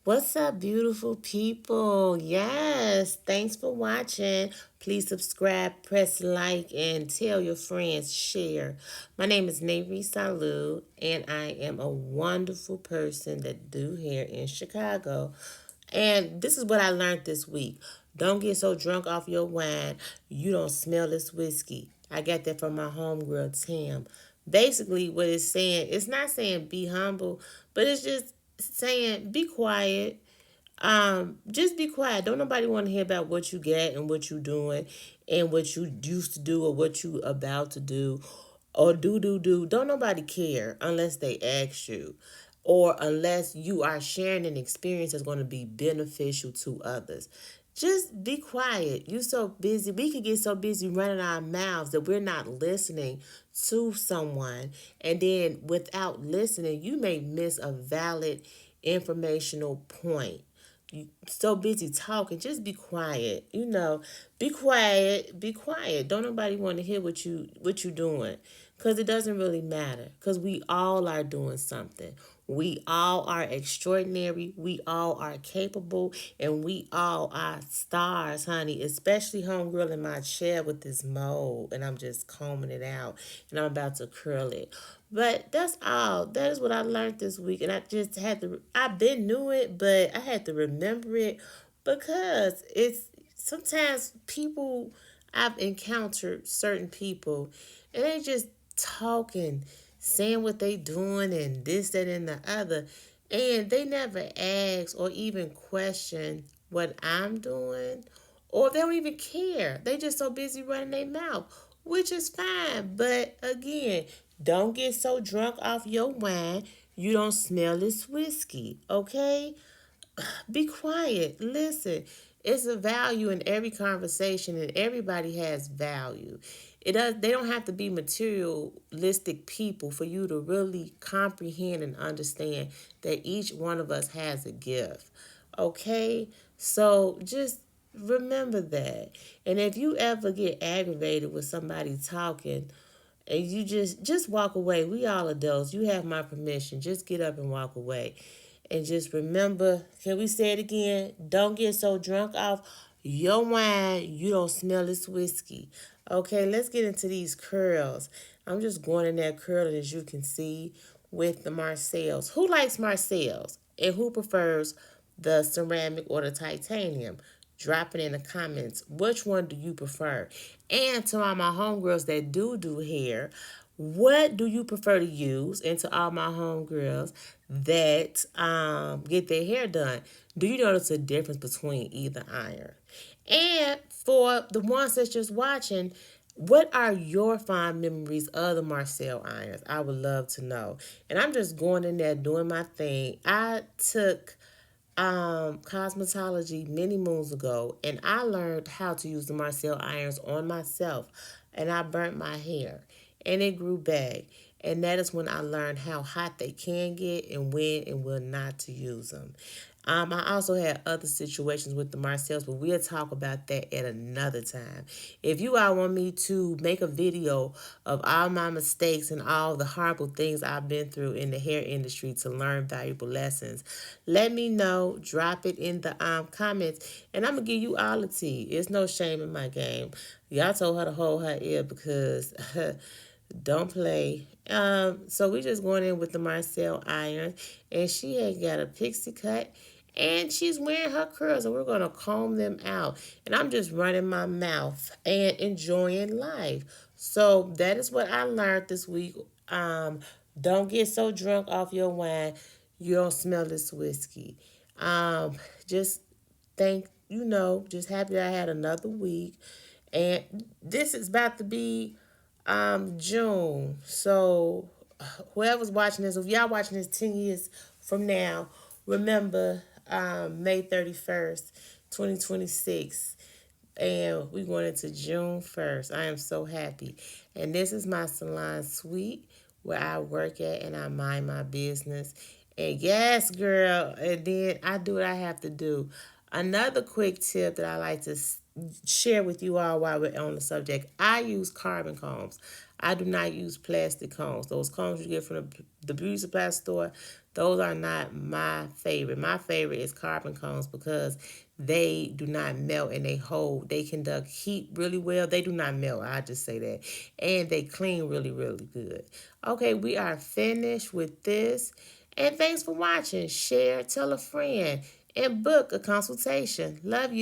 What's up, beautiful people? Yes, thanks for watching. Please subscribe, press like, and tell your friends, share. My name is Navy Salud, and I am a wonderful person that do hair in Chicago. And this is what I learned this week. Don't get so drunk off your wine, you don't smell this whiskey. I got that from my homegirl, Tam. Basically, what it's saying, it's not saying be humble, but it's just saying be quiet. Just be quiet. Don't nobody want to hear about what you get and what you doing and what you used to do or what you about to do or do. Don't nobody care unless they ask you or unless you are sharing an experience that's going to be beneficial to others. Just be quiet. You so busy. We could get so busy running our mouths that we're not listening to someone. And then without listening, you may miss a valid informational point. You so busy talking, just be quiet. Be quiet, be quiet. Don't nobody want to hear what you doing, cause it doesn't really matter. Cause we all are doing something. We all are extraordinary. We all are capable, and we all are stars, honey. Especially homegirl in my chair with this mold, and I'm just combing it out, and I'm about to curl it. But that's all. That is what I learned this week. And I just had to, I've been knew it, but I had to remember it because it's sometimes people, I've encountered certain people and they just talking, saying what they doing and this, that, and the other. And they never ask or even question what I'm doing, or they don't even care. They just so busy running their mouth, which is fine. But again, don't get so drunk off your wine you don't smell this whiskey, okay? Be quiet. Listen, it's a value in every conversation, and everybody has value. It does. They don't have to be materialistic people for you to really comprehend and understand that each one of us has a gift. Okay, so just remember that. And if you ever get aggravated with somebody talking, and you just walk away. We all adults. You have my permission. Just get up and walk away. And just remember, can we say it again? Don't get so drunk off your wine you don't smell this whiskey. Okay, let's get into these curls. I'm just going in there curling, as you can see, with the Marcells. Who likes Marcells? And who prefers the ceramic or the titanium? Drop it in the comments. Which one do you prefer? And to all my homegirls that do hair, what do you prefer to use? And to all my homegirls that get their hair done, do you notice a difference between either iron? And for the ones that's just watching, what are your fond memories of the Marcel irons? I would love to know. And I'm just going in there doing my thing. I took cosmetology many moons ago, and I learned how to use the Marcel irons on myself, and I burnt my hair, and it grew back. And that is when I learned how hot they can get and when and when not to use them. I also had other situations with the Marcells, but we'll talk about that at another time. If you all want me to make a video of all my mistakes and all the horrible things I've been through in the hair industry to learn valuable lessons, let me know. Drop it in the comments, and I'm gonna give you all the tea. It's no shame in my game. Y'all told her to hold her ear because don't play. So we just going in with the Marcel iron, and she had got a pixie cut, and she's wearing her curls, and we're gonna comb them out. And I'm just running my mouth and enjoying life. So that is what I learned this week. Don't get so drunk off your wine you don't smell this whiskey. Just just happy I had another week. And this is about to be June. So whoever's watching this, if y'all watching this 10 years from now, remember May 31st, 2026. And we're going into June 1st. I am so happy. And this is my salon suite where I work at and I mind my business. And yes, girl, and then I do what I have to do. Another quick tip that I like to share with you all while we're on the subject, I use carbon combs. I do not use plastic combs. Those combs you get from the beauty supply store, Those are not my favorite. My favorite is carbon cones because they do not melt and they hold. They conduct heat really well. They do not melt. I just say that. And they clean really, really good. Okay, we are finished with this. And thanks for watching. Share, tell a friend, and book a consultation. Love you.